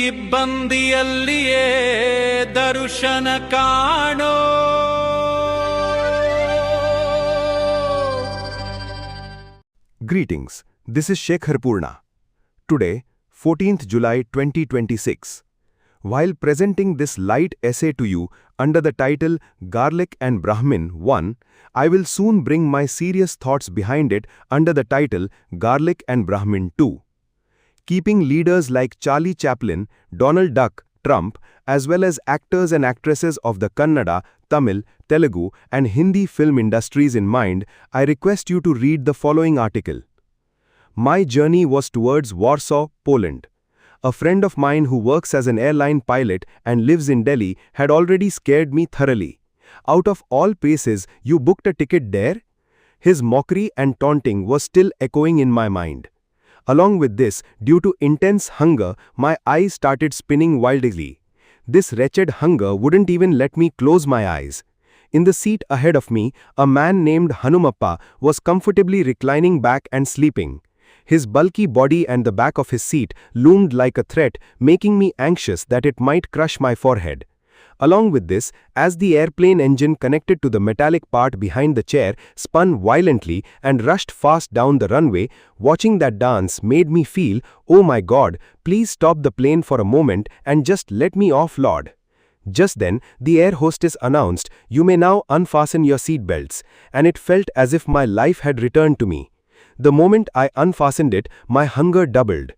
ಇಬ್ಬಂದಿಯಲ್ಲಿಯೇ ದರ್ಶನ ಕಾಣೋ. Greetings, this is Shekhar Purna. Today, 14th July 2026. While presenting this light essay to you under the title Garlic and Brahmin 1, I will soon bring my serious thoughts behind it under the title Garlic and Brahmin 2. Keeping leaders like Charlie Chaplin, Donald Duck, Trump, as well as actors and actresses of the Kannada, Tamil, Telugu, and Hindi film industries in mind, I request you to read the following article. My journey was towards Warsaw, Poland. A friend of mine who works as an airline pilot and lives in Delhi had already scared me thoroughly. Out of all places, you booked a ticket there? His mockery and taunting was still echoing in my mind. Along with this, due to intense hunger, my eyes started spinning wildly. This wretched hunger wouldn't even let me close my eyes. In the seat ahead of me, a man named Hanumappa was comfortably reclining back and sleeping. His bulky body and the back of his seat loomed like a threat, making me anxious that it might crush my forehead. Along with this, as the airplane engine connected to the metallic part behind the chair spun violently and rushed fast down the runway, watching that dance made me feel, oh my God, please stop the plane for a moment and just let me off, Lord. Just then, the air hostess announced, you may now unfasten your seatbelts, and it felt as if my life had returned to me. The moment I unfastened it, my hunger doubled.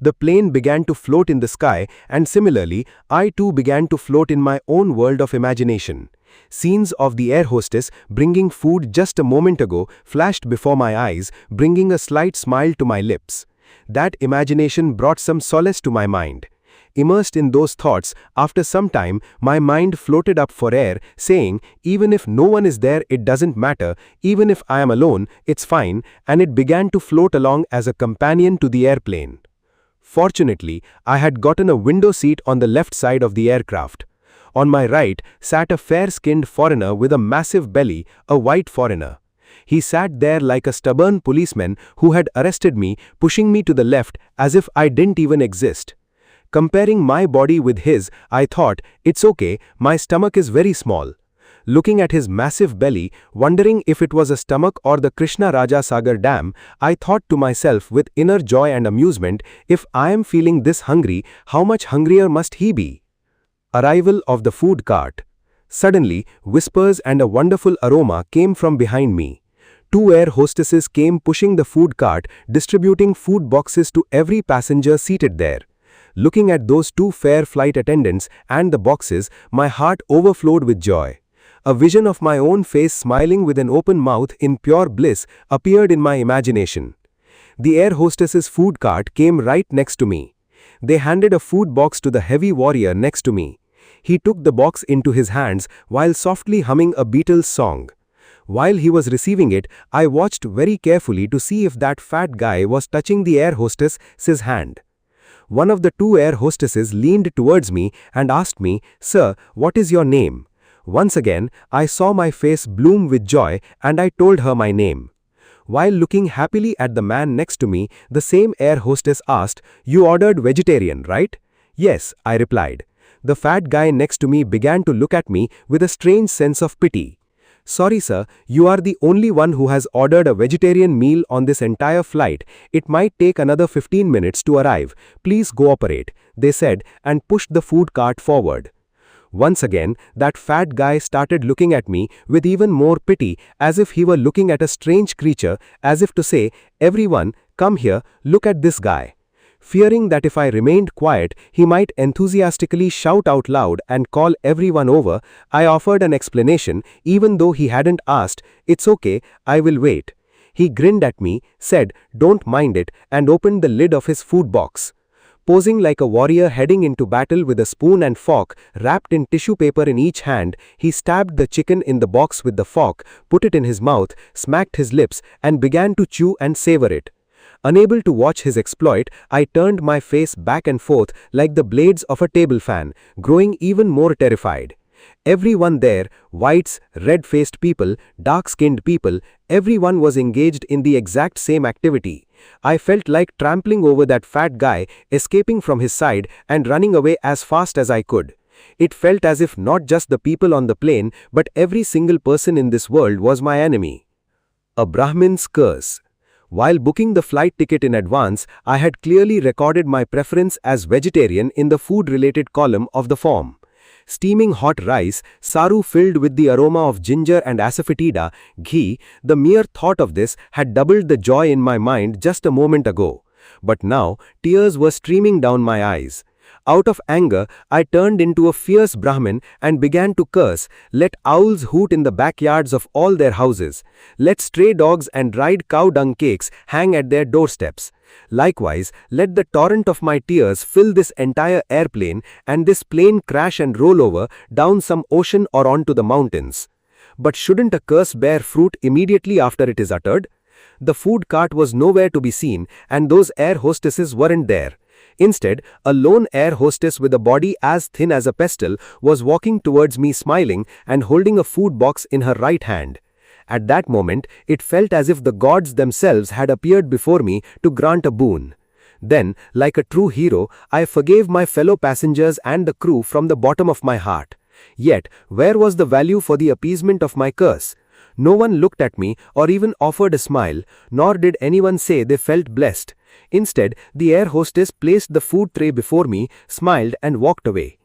The plane began to float in the sky, and similarly, I too began to float in my own world of imagination. Scenes of the air hostess bringing food just a moment ago flashed before my eyes, bringing a slight smile to my lips. That imagination brought some solace to my mind. Immersed in those thoughts, after some time, my mind floated up for air, saying, even if no one is there, it doesn't matter, even if I am alone, it's fine, and it began to float along as a companion to the airplane. Fortunately, I had gotten a window seat on the left side of the aircraft. On my right sat a fair-skinned foreigner with a massive belly, a white foreigner. He sat there like a stubborn policeman who had arrested me, pushing me to the left as if I didn't even exist. Comparing my body with his, I thought, it's okay, my stomach is very small. Looking at his massive belly, wondering if it was a stomach or the Krishna Raja Sagar Dam, I thought to myself with inner joy and amusement, if I am feeling this hungry, how much hungrier must he be? Arrival of the food cart. Suddenly, whispers and a wonderful aroma came from behind me. Two air hostesses came pushing the food cart, distributing food boxes to every passenger seated there. Looking at those two fair flight attendants and the boxes, my heart overflowed with joy. A vision of my own face smiling with an open mouth in pure bliss appeared in my imagination. The air hostess's food cart came right next to me. They handed a food box to the heavy warrior next to me. He took the box into his hands while softly humming a Beatles song. While he was receiving it, I watched very carefully to see if that fat guy was touching the air hostess's hand. One of the two air hostesses leaned towards me and asked me, "Sir, what is your name?" Once again, I saw my face bloom with joy and I told her my name. While looking happily at the man next to me, the same air hostess asked, "You ordered vegetarian, right?" "Yes," I replied. The fat guy next to me began to look at me with a strange sense of pity. "Sorry sir, you are the only one who has ordered a vegetarian meal on this entire flight. It might take another 15 minutes to arrive. Please cooperate," they said and pushed the food cart forward. Once again, that fat guy started looking at me with even more pity, as if he were looking at a strange creature, as if to say, "Everyone, come here, look at this guy." Fearing that if I remained quiet, he might enthusiastically shout out loud and call everyone over, I offered an explanation, even though he hadn't asked. "It's okay, I will wait." He grinned at me, said, "Don't mind it," and opened the lid of his food box. Posing like a warrior heading into battle with a spoon and fork wrapped in tissue paper in each hand, he stabbed the chicken in the box with the fork, put it in his mouth, smacked his lips, and began to chew and savor it. Unable to watch his exploit, I turned my face back and forth like the blades of a table fan, growing even more terrified. Everyone there, whites, red-faced people, dark-skinned people, everyone was engaged in the exact same activity. I felt like trampling over that fat guy, escaping from his side and running away as fast as I could. It felt as if not just the people on the plane, but every single person in this world was my enemy. A Brahmin's curse. While booking the flight ticket in advance, I had clearly recorded my preference as vegetarian in the food-related column of the form. Steaming hot rice, saru filled with the aroma of ginger and asafoetida, ghee, the mere thought of this had doubled the joy in my mind just a moment ago. But now, tears were streaming down my eyes. Out of anger, I turned into a fierce Brahmin and began to curse, "Let owls hoot in the backyards of all their houses. Let stray dogs and dried cow dung cakes hang at their doorsteps. Likewise, let the torrent of my tears fill this entire airplane and this plane crash and roll over down some ocean or onto the mountains." But shouldn't a curse bear fruit immediately after it is uttered? The food cart was nowhere to be seen, and those air hostesses weren't there. Instead, a lone air hostess with a body as thin as a pestle was walking towards me smiling and holding a food box in her right hand. At that moment, it felt as if the gods themselves had appeared before me to grant a boon. Then, like a true hero, I forgave my fellow passengers and the crew from the bottom of my heart. Yet, where was the value for the appeasement of my curse? No one looked at me or even offered a smile, nor did anyone say they felt blessed. Instead, the air hostess placed the food tray before me, smiled and walked away.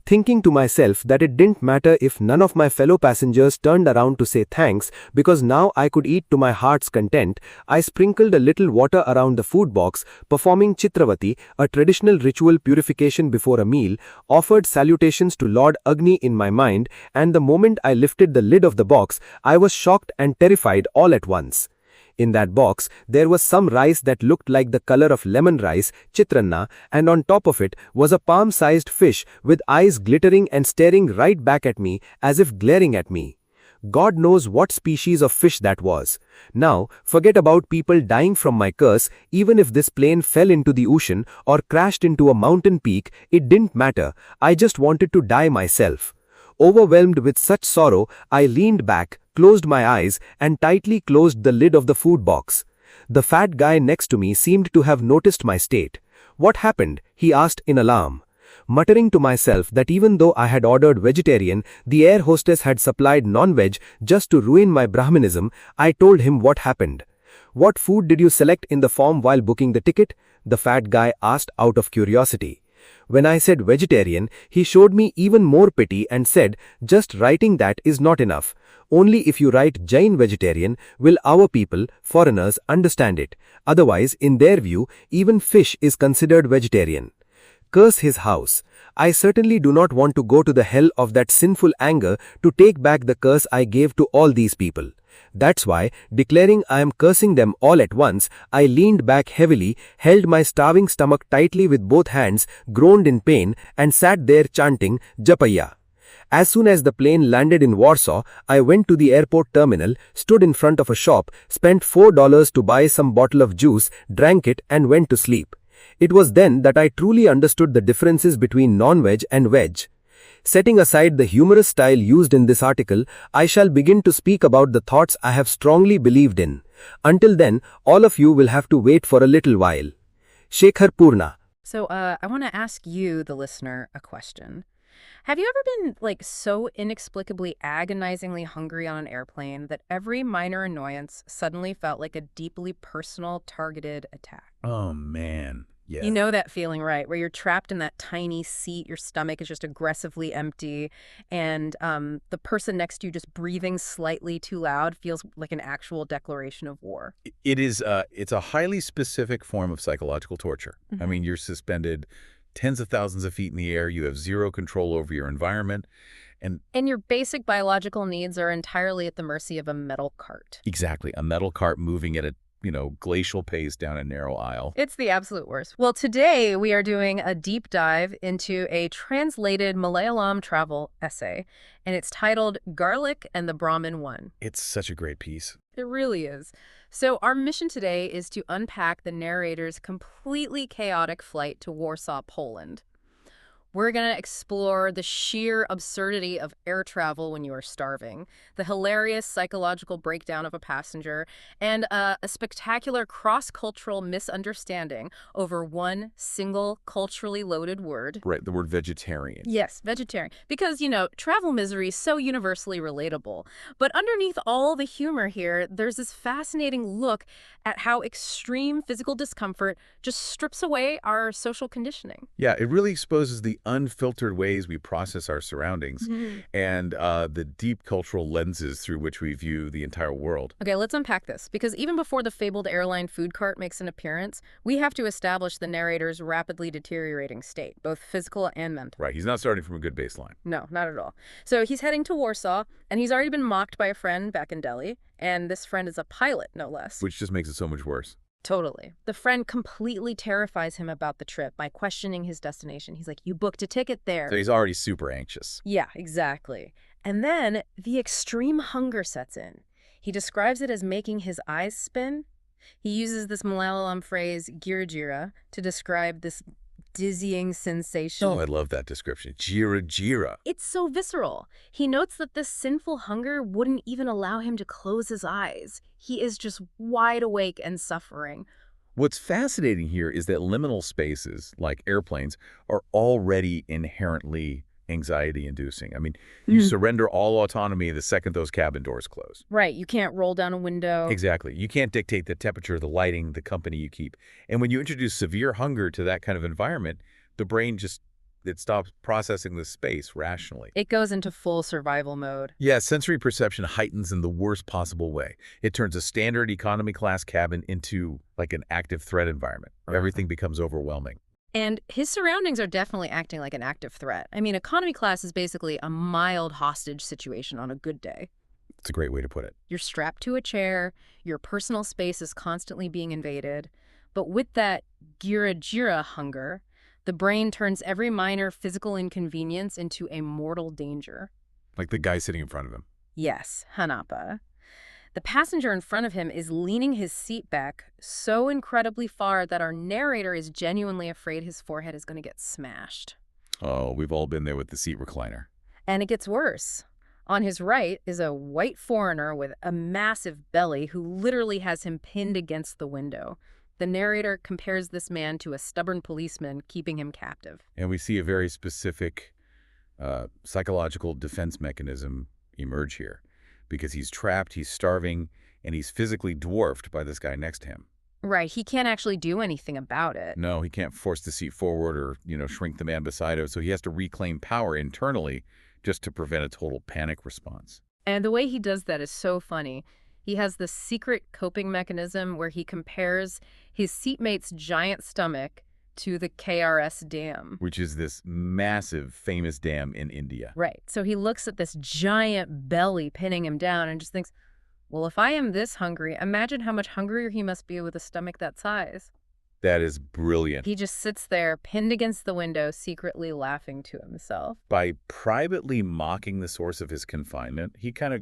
Thinking to myself that it didn't matter if none of my fellow passengers turned around to say thanks, because now I could eat to my heart's content, I sprinkled a little water around the food box, performing Chitravati, a traditional ritual purification before a meal, offered salutations to Lord Agni in my mind, and the moment I lifted the lid of the box, I was shocked and terrified all at once. In that box, there was some rice that looked like the color of lemon rice, chitranna, and on top of it was a palm-sized fish with eyes glittering and staring right back at me as if glaring at me. God knows what species of fish that was. Now, forget about people dying from my curse. Even if this plane fell into the ocean or crashed into a mountain peak, it didn't matter. I just wanted to die myself. Overwhelmed with such sorrow, I leaned back, closed my eyes, and tightly closed the lid of the food box. The fat guy next to me seemed to have noticed my state. "What happened?" he asked in alarm. Muttering to myself that even though I had ordered vegetarian, the air hostess had supplied non-veg just to ruin my Brahminism, I told him what happened. "What food did you select in the form while booking the ticket?" the fat guy asked out of curiosity. When I said vegetarian, he showed me even more pity and said, "Just writing that is not enough. Only if you write Jain vegetarian will our people, foreigners, understand it. Otherwise, in their view, even fish is considered vegetarian." Curse his house. I certainly do not want to go to the hell of that sinful anger to take back the curse I gave to all these people. That's why, declaring I am cursing them all at once, I leaned back heavily, held my starving stomach tightly with both hands, groaned in pain, and sat there chanting, "Japaya." As soon as the plane landed in Warsaw, I went to the airport terminal, stood in front of a shop, spent $4 to buy some bottle of juice, drank it, and went to sleep. It was then that I truly understood the differences between non-veg and veg. Setting aside the humorous style used in this article, I shall begin to speak about the thoughts I have strongly believed in. Until then, all of you will have to wait for a little while. Shekhar Purna. So, I want to ask you, the listener, a question. Have you ever been, so inexplicably agonizingly hungry on an airplane that every minor annoyance suddenly felt like a deeply personal, targeted attack? Oh, man. Yeah. You know that feeling, right? Where you're trapped in that tiny seat, your stomach is just aggressively empty, and the person next to you just breathing slightly too loud feels like an actual declaration of war. It's a highly specific form of psychological torture. I mean, you're suspended tens of thousands of feet in the air. You have zero control over your environment. And your basic biological needs are entirely at the mercy of a metal cart. exactly, a metal cart moving at a glacial pace down a narrow aisle. It's the absolute worst. Well, today we are doing a deep dive into a translated Malayalam travel essay, and it's titled Garlic and the Brahmin One. It's such a great piece. It really is. So our mission today is to unpack the narrator's completely chaotic flight to Warsaw, Poland. We're going to explore the sheer absurdity of air travel when you are starving, the hilarious psychological breakdown of a passenger, and a spectacular cross-cultural misunderstanding over one single culturally loaded word. Right, the word vegetarian. Yes, vegetarian. Because, travel misery is so universally relatable. But underneath all the humor here, there's this fascinating look at how extreme physical discomfort just strips away our social conditioning. Yeah, it really exposes the unfiltered ways we process our surroundings and the deep cultural lenses through which we view the entire world. Okay, let's unpack this, because even before the fabled airline food cart makes an appearance, we have to establish the narrator's rapidly deteriorating state, both physical and mental. Right, he's not starting from a good baseline. No, not at all. So he's heading to Warsaw, and he's already been mocked by a friend back in Delhi, and this friend is a pilot, no less. Which just makes it so much worse. Totally. The friend completely terrifies him about the trip by questioning his destination. He's like, you booked a ticket there. So he's already super anxious. Yeah, exactly. And then the extreme hunger sets in. He describes it as making his eyes spin. He uses this Malayalam phrase, gira to describe this dizzying sensation. Oh, I love that description. Jira. It's so visceral. He notes that this sinful hunger wouldn't even allow him to close his eyes. He is just wide awake and suffering. What's fascinating here is that liminal spaces, like airplanes, are already inherently anxiety-inducing. I mean, you surrender all autonomy the second those cabin doors close. Right, you can't roll down a window. Exactly. You can't dictate the temperature, the lighting, the company you keep. And when you introduce severe hunger to that kind of environment, the brain it stops processing the space rationally. It goes into full survival mode. Yeah, sensory perception heightens in the worst possible way. It turns a standard economy class cabin into like an active threat environment. Everything becomes overwhelming. And his surroundings are definitely acting like an active threat. I mean, economy class is basically a mild hostage situation on a good day. It's a great way to put it. You're strapped to a chair, your personal space is constantly being invaded. But with that gira hunger, the brain turns every minor physical inconvenience into a mortal danger. Like the guy sitting in front of him. Yes, Hanapa. The passenger in front of him is leaning his seat back so incredibly far that our narrator is genuinely afraid his forehead is going to get smashed. Oh, we've all been there with the seat recliner. And it gets worse. On his right is a white foreigner with a massive belly who literally has him pinned against the window. The narrator compares this man to a stubborn policeman keeping him captive. And we see a very specific psychological defense mechanism emerge here. Because he's trapped, he's starving, and he's physically dwarfed by this guy next to him. Right, he can't actually do anything about it. No, he can't force the seat forward or, shrink the man beside him, so he has to reclaim power internally just to prevent a total panic response. And the way he does that is so funny. He has this secret coping mechanism where he compares his seatmate's giant stomach to the KRS Dam. Which is this massive, famous dam in India. Right. So he looks at this giant belly pinning him down and just thinks, well, if I am this hungry, imagine how much hungrier he must be with a stomach that size. That is brilliant. He just sits there, pinned against the window, secretly laughing to himself. By privately mocking the source of his confinement, he kind of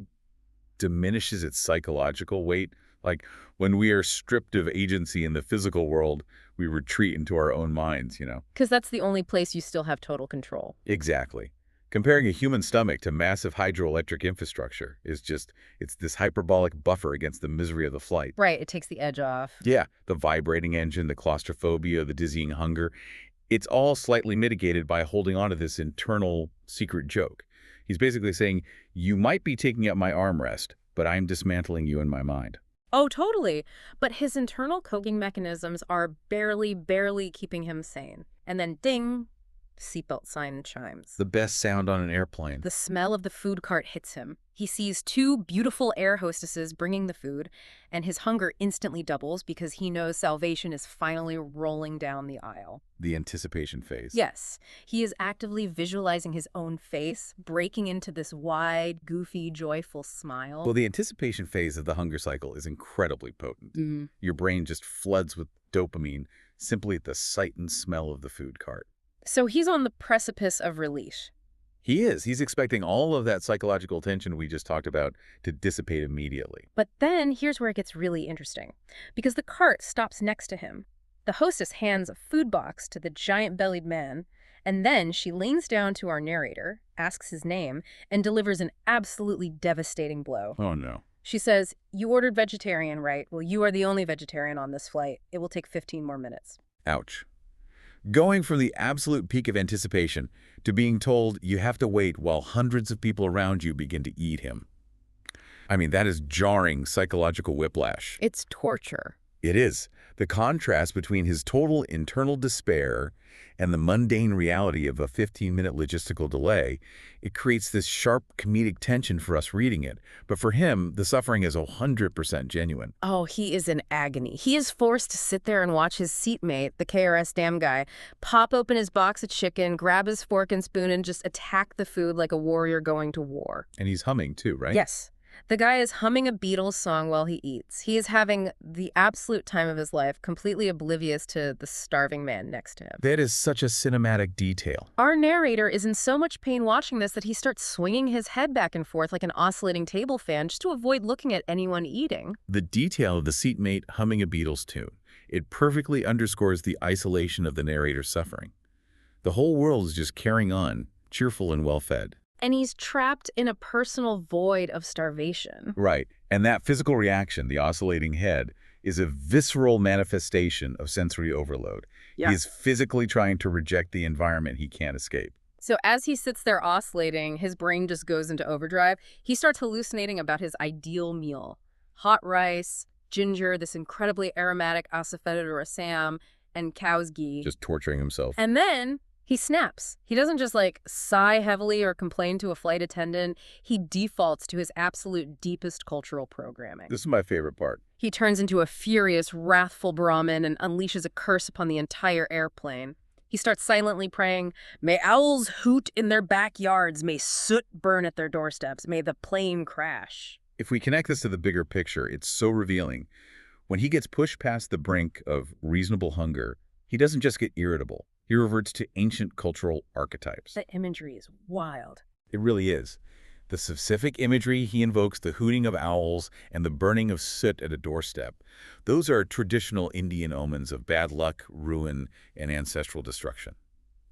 diminishes its psychological weight. Like when we are stripped of agency in the physical world, we retreat into our own minds, Because that's the only place you still have total control. Exactly. Comparing a human stomach to massive hydroelectric infrastructure is it's this hyperbolic buffer against the misery of the flight. Right, it takes the edge off. Yeah, the vibrating engine, the claustrophobia, the dizzying hunger, it's all slightly mitigated by holding on to this internal secret joke. He's basically saying, you might be taking up my armrest, but I'm dismantling you in my mind. Oh, totally. But his internal coping mechanisms are barely keeping him sane. And then ding, seatbelt sign chimes. The best sound on an airplane. The smell of the food cart hits him. He sees two beautiful air hostesses bringing the food, and his hunger instantly doubles because he knows salvation is finally rolling down the aisle. The anticipation phase. Yes, he is actively visualizing his own face, breaking into this wide, goofy, joyful smile. Well, the anticipation phase of the hunger cycle is incredibly potent. Your brain just floods with dopamine simply at the sight and smell of the food cart. So he's on the precipice of release. He is. He's expecting all of that psychological tension we just talked about to dissipate immediately. But then here's where it gets really interesting, because the cart stops next to him. The hostess hands a food box to the giant-bellied man, And then she leans down to our narrator, asks his name, and delivers an absolutely devastating blow. Oh, no. She says, "You ordered vegetarian, right? Well, you are the only vegetarian on this flight. It will take 15 more minutes." Ouch. Going from the absolute peak of anticipation to being told you have to wait while hundreds of people around you begin to eat him. I mean, that is jarring psychological whiplash. It's torture. It is. The contrast between his total internal despair and the mundane reality of a 15-minute logistical delay, it creates this sharp comedic tension for us reading it. But for him, the suffering is 100% genuine. Oh, he is in agony. He is forced to sit there and watch his seatmate, the KRS damn guy, pop open his box of chicken, grab his fork and spoon, and just attack the food like a warrior going to war. And he's humming too, right? Yes. The guy is humming a Beatles song while he eats. He is having the absolute time of his life, completely oblivious to the starving man next to him. That is such a cinematic detail. Our narrator is in so much pain watching this that he starts swinging his head back and forth like an oscillating table fan just to avoid looking at anyone eating. The detail of the seatmate humming a Beatles tune, it perfectly underscores the isolation of the narrator's suffering. The whole world is just carrying on, cheerful and well-fed. And he's trapped in a personal void of starvation. Right. And that physical reaction, the oscillating head, is a visceral manifestation of sensory overload. Yeah. He's physically trying to reject the environment he can't escape. So as he sits there oscillating, his brain just goes into overdrive. He starts hallucinating about his ideal meal. Hot rice, ginger, this incredibly aromatic asafoetida or assam, and cow's ghee. Just torturing himself. And then he snaps. He doesn't just sigh heavily or complain to a flight attendant. He defaults to his absolute deepest cultural programming. This is my favorite part. He turns into a furious, wrathful Brahmin and unleashes a curse upon the entire airplane. He starts silently praying, "May owls hoot in their backyards, may soot burn at their doorsteps, may the plane crash." If we connect this to the bigger picture, it's so revealing. When he gets pushed past the brink of reasonable hunger, he doesn't just get irritable. He reverts to ancient cultural archetypes. The imagery is wild. It really is. The specific imagery he invokes, the hooting of owls and the burning of soot at a doorstep, those are traditional Indian omens of bad luck, ruin, and ancestral destruction.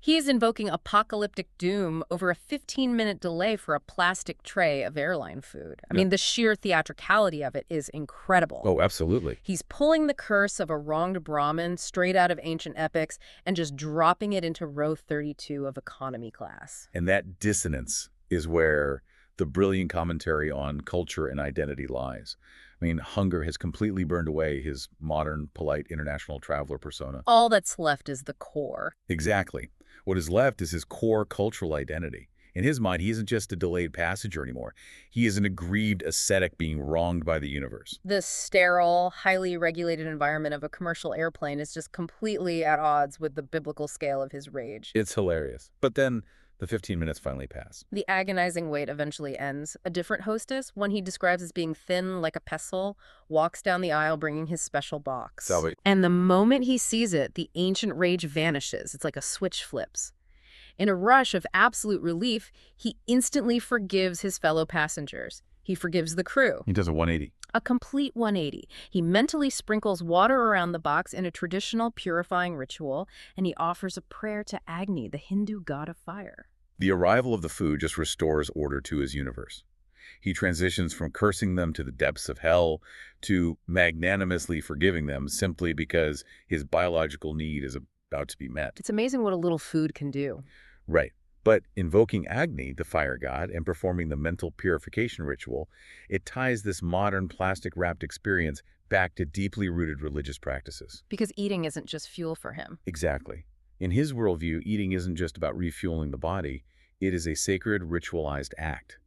He is invoking apocalyptic doom over a 15-minute delay for a plastic tray of airline food. I mean, the sheer theatricality of it is incredible. Oh, absolutely. He's pulling the curse of a wronged Brahmin straight out of ancient epics and just dropping it into row 32 of economy class. And that dissonance is where the brilliant commentary on culture and identity lies. I mean, hunger has completely burned away his modern, polite, international traveler persona. All that's left is the core. Exactly. What is left is his core cultural identity. In his mind, he isn't just a delayed passenger anymore. He is an aggrieved ascetic being wronged by the universe. The sterile, highly regulated environment of a commercial airplane is just completely at odds with the biblical scale of his rage. It's hilarious. But then the 15 minutes finally pass. The agonizing wait eventually ends. A different hostess, one he describes as being thin like a pestle, walks down the aisle bringing his special box. Salve. And the moment he sees it, the ancient rage vanishes. It's like a switch flips. In a rush of absolute relief, he instantly forgives his fellow passengers. He forgives the crew. He does a 180. A complete 180. He mentally sprinkles water around the box in a traditional purifying ritual, and he offers a prayer to Agni, the Hindu god of fire. The arrival of the food just restores order to his universe. He transitions from cursing them to the depths of hell to magnanimously forgiving them simply because his biological need is about to be met. It's amazing what a little food can do. Right. But invoking Agni, the fire god, and performing the mental purification ritual, it ties this modern plastic-wrapped experience back to deeply rooted religious practices. Because eating isn't just fuel for him. Exactly. In his worldview, eating isn't just about refueling the body. It is a sacred, ritualized act.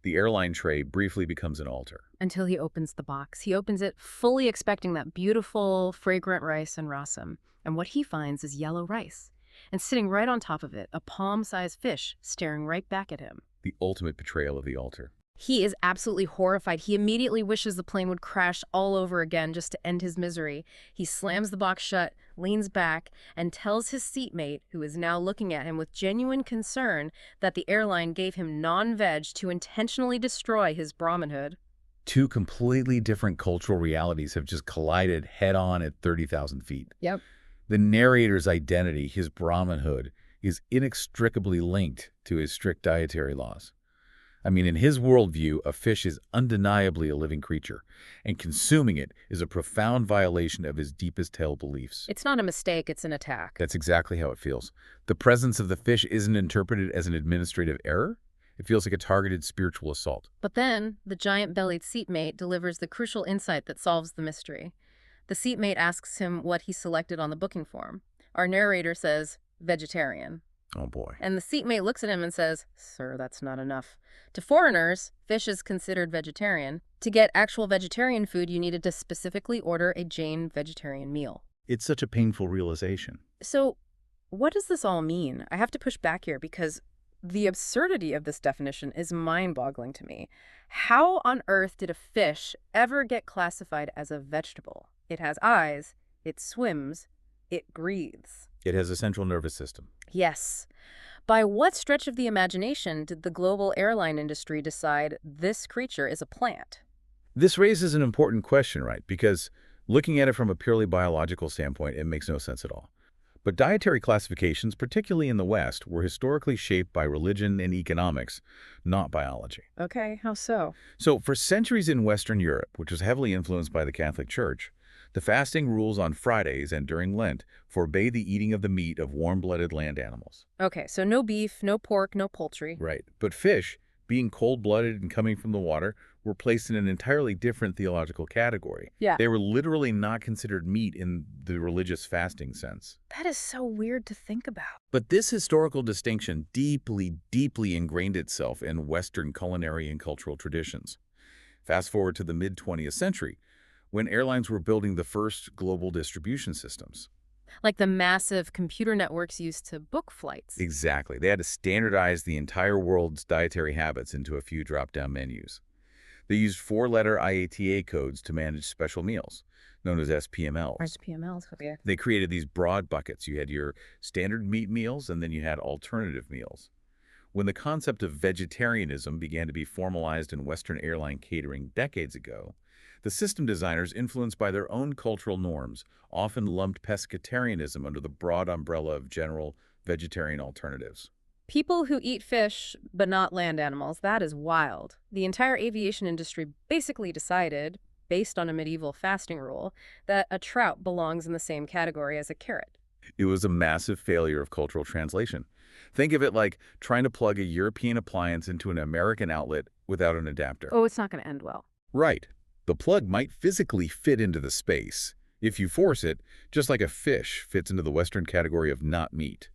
The airline tray briefly becomes an altar. Until he opens the box. He opens it fully expecting that beautiful, fragrant rice and rasam. And what he finds is yellow rice. And sitting right on top of it, a palm-sized fish staring right back at him. The ultimate betrayal of the altar. He is absolutely horrified. He immediately wishes the plane would crash all over again just to end his misery. He slams the box shut, leans back, and tells his seatmate, who is now looking at him with genuine concern, that the airline gave him non-veg to intentionally destroy his Brahminhood. Two completely different cultural realities have just collided head-on at 30,000 feet. Yep. The narrator's identity, his Brahminhood, is inextricably linked to his strict dietary laws. I mean, in his worldview, a fish is undeniably a living creature, and consuming it is a profound violation of his deepest held beliefs. It's not a mistake, it's an attack. That's exactly how it feels. The presence of the fish isn't interpreted as an administrative error. It feels like a targeted spiritual assault. But then, the giant-bellied seatmate delivers the crucial insight that solves the mystery. The seatmate asks him what he selected on the booking form. Our narrator says, vegetarian. Oh boy. And the seatmate looks at him and says, "Sir, that's not enough. To foreigners, fish is considered vegetarian. To get actual vegetarian food, you needed to specifically order a Jain vegetarian meal." It's such a painful realization. So, what does this all mean? I have to push back here because the absurdity of this definition is mind-boggling to me. How on earth did a fish ever get classified as a vegetable? It has eyes, it swims, it breathes. It has a central nervous system. Yes. By what stretch of the imagination did the global airline industry decide this creature is a plant? This raises an important question, right? Because looking at it from a purely biological standpoint, it makes no sense at all. But dietary classifications, particularly in the West, were historically shaped by religion and economics, not biology. Okay, how so? So for centuries in Western Europe, which was heavily influenced by the Catholic Church, the fasting rules on Fridays and during Lent forbade the eating of the meat of warm-blooded land animals. Okay, so no beef, no pork, no poultry. Right. But fish, being cold-blooded and coming from the water, were placed in an entirely different theological category. Yeah. They were literally not considered meat in the religious fasting sense. That is so weird to think about. But this historical distinction deeply, deeply ingrained itself in Western culinary and cultural traditions. Fast forward to the mid-20th century, when airlines were building the first global distribution systems. Like the massive computer networks used to book flights. Exactly. They had to standardize the entire world's dietary habits into a few drop-down menus. They used 4-letter IATA codes to manage special meals, known as SPMLs. SPMLs, okay. They created these broad buckets. You had your standard meat meals, and then you had alternative meals. When the concept of vegetarianism began to be formalized in Western airline catering decades ago, the system designers, influenced by their own cultural norms, often lumped pescatarianism under the broad umbrella of general vegetarian alternatives. People who eat fish, but not land animals, that is wild. The entire aviation industry basically decided, based on a medieval fasting rule, that a trout belongs in the same category as a carrot. It was a massive failure of cultural translation. Think of it like trying to plug a European appliance into an American outlet without an adapter. Oh, it's not going to end well. Right. The plug might physically fit into the space if you force it, just like a fish fits into the Western category of not meat.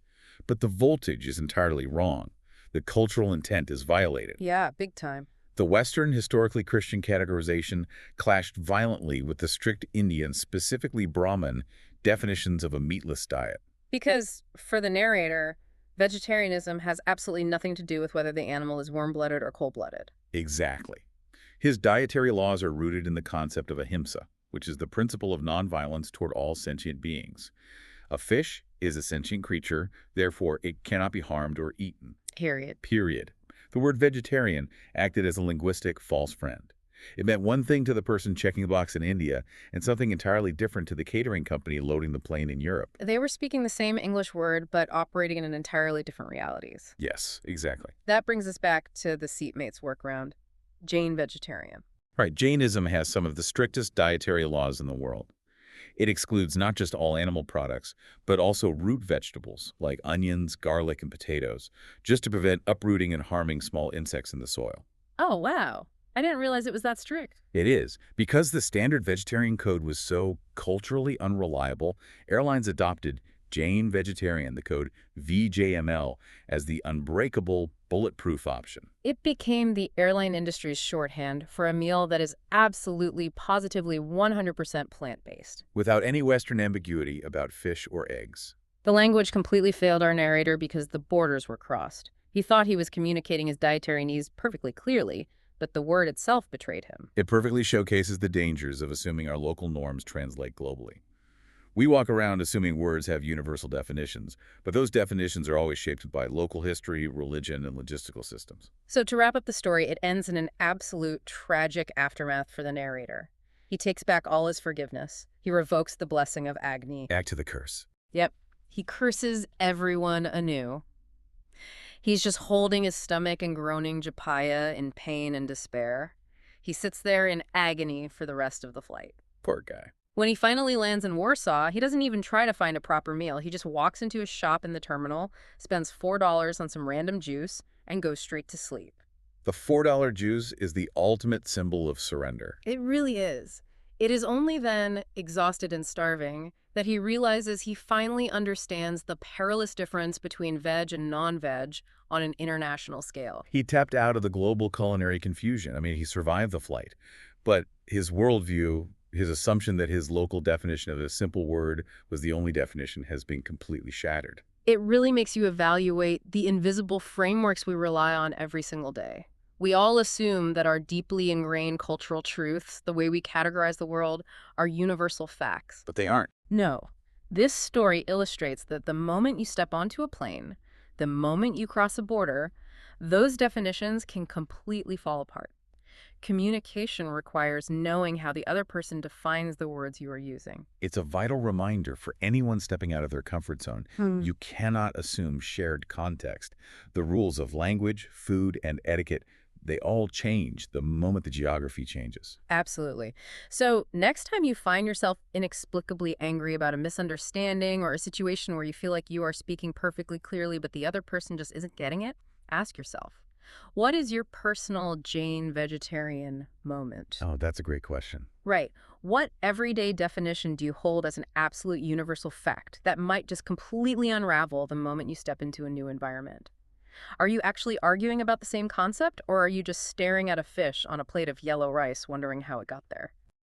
But the voltage is entirely wrong. The cultural intent is violated. Yeah, big time. The Western, historically Christian categorization clashed violently with the strict Indian, specifically Brahmin, definitions of a meatless diet. Because, for the narrator, vegetarianism has absolutely nothing to do with whether the animal is warm-blooded or cold-blooded. Exactly. His dietary laws are rooted in the concept of ahimsa, which is the principle of nonviolence toward all sentient beings. A fish is a sentient creature, therefore it cannot be harmed or eaten. Period. The word vegetarian acted as a linguistic false friend. It meant one thing to the person checking the box in India and something entirely different to the catering company loading the plane in Europe. They were speaking the same English word, but operating in entirely different realities. Yes, exactly. That brings us back to the seatmate's workaround, Jain vegetarian. Right, Jainism has some of the strictest dietary laws in the world. It excludes not just all animal products, but also root vegetables like onions, garlic, and potatoes, just to prevent uprooting and harming small insects in the soil. Oh, wow. I didn't realize it was that strict. It is. Because the standard vegetarian code was so culturally unreliable, airlines adopted Jain Vegetarian, the code VJML, as the unbreakable, bulletproof option. It became the airline industry's shorthand for a meal that is absolutely, positively 100% plant-based. Without any Western ambiguity about fish or eggs. The language completely failed our narrator because the borders were crossed. He thought he was communicating his dietary needs perfectly clearly, but the word itself betrayed him. It perfectly showcases the dangers of assuming our local norms translate globally. We walk around assuming words have universal definitions, but those definitions are always shaped by local history, religion, and logistical systems. So to wrap up the story, it ends in an absolute tragic aftermath for the narrator. He takes back all his forgiveness. He revokes the blessing of Agni. Act to the curse. Yep. He curses everyone anew. He's just holding his stomach and groaning japaya in pain and despair. He sits there in agony for the rest of the flight. Poor guy. When he finally lands in Warsaw, he doesn't even try to find a proper meal. He just walks into a shop in the terminal, spends $4 on some random juice, and goes straight to sleep. The $4 juice is the ultimate symbol of surrender. It really is. It is only then, exhausted and starving, that he realizes he finally understands the perilous difference between veg and non-veg on an international scale. He tapped out of the global culinary confusion. I mean, he survived the flight. But his worldview, his assumption that his local definition of a simple word was the only definition, has been completely shattered. It really makes you evaluate the invisible frameworks we rely on every single day. We all assume that our deeply ingrained cultural truths, the way we categorize the world, are universal facts. But they aren't. No. This story illustrates that the moment you step onto a plane, the moment you cross a border, those definitions can completely fall apart. Communication requires knowing how the other person defines the words you are using. It's a vital reminder for anyone stepping out of their comfort zone. You cannot assume shared context. The rules of language, food, and etiquette, they all change the moment the geography changes. Absolutely. So next time you find yourself inexplicably angry about a misunderstanding or a situation where you feel like you are speaking perfectly clearly but the other person just isn't getting it, ask yourself, what is your personal Jane vegetarian moment? Oh, that's a great question. Right. What everyday definition do you hold as an absolute universal fact that might just completely unravel the moment you step into a new environment? Are you actually arguing about the same concept, or are you just staring at a fish on a plate of yellow rice wondering how it got there?